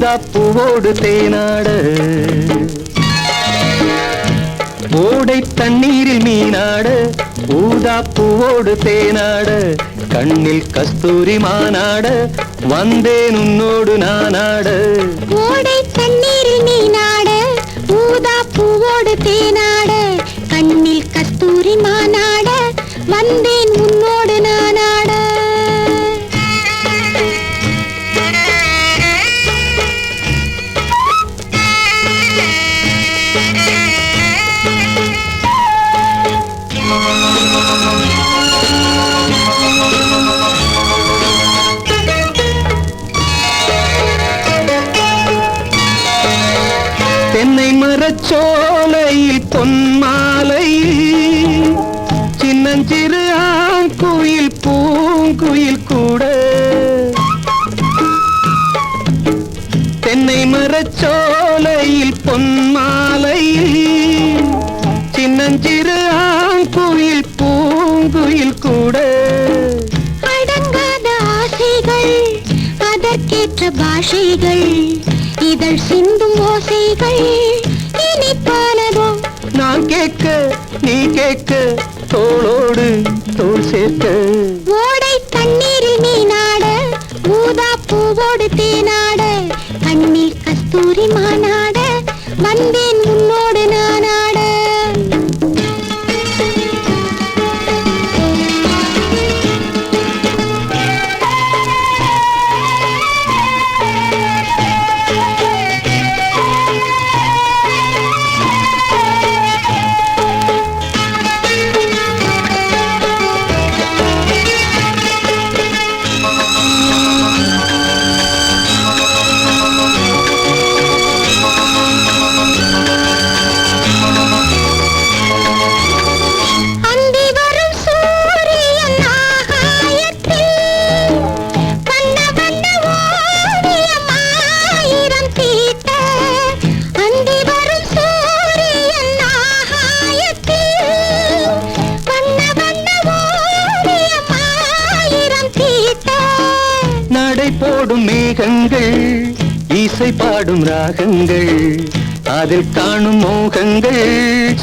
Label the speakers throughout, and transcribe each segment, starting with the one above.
Speaker 1: ஊதா பூவோடு தேனாட ஓடை தண்ணீரில் மீனாட ஊதா பூவோடு தேனாட கண்ணில் கஸ்தூரி மானாட வந்தேன் உன்னோடு நானாட
Speaker 2: ஓடை தண்ணீரில் மீனாட ஊதா பூவோடு தேனாட கண்ணில் கஸ்தூரி மானாட வந்தேன் உன்னோடு நானாட
Speaker 1: தென்னை மரச்சோலையில் பொன்மாலையில் சின்னஞ்சிறு ஆங்குயில் பூங்குயில் கூட தென்னை மரச்சோலையில் பொன்மாலையில் சின்னஞ்சிறு ஆங்குயில் பூங்குயில் கூட
Speaker 2: அடங்காத ஆசைகள் அதற்கேற்ற பாஷைகள் இதழ் சிந்தும் ஓசைகள் இனிப்பானதோ
Speaker 1: நான் கேட்க நீ கேட்க தோளோடு தோள் சேர்க்க
Speaker 2: ஓடை தண்ணீரில் மீனாட ஊதா பூவோடு தேனாட கண்ணில் கஸ்தூரி மானாட வந்தேன் உன்னோடு நானாட
Speaker 1: போடும் மேகங்கள் இசை பாடும் ராகங்கள் அதில் காணும் மோகங்கள்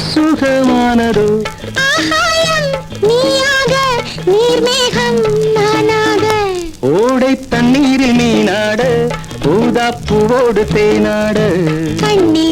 Speaker 1: சுகமானதோ
Speaker 2: நீர்மேகம் நானாக
Speaker 1: ஓடை தண்ணீரில் மீனாட ஊதா பூவோடு தேனாட
Speaker 2: கண்ணி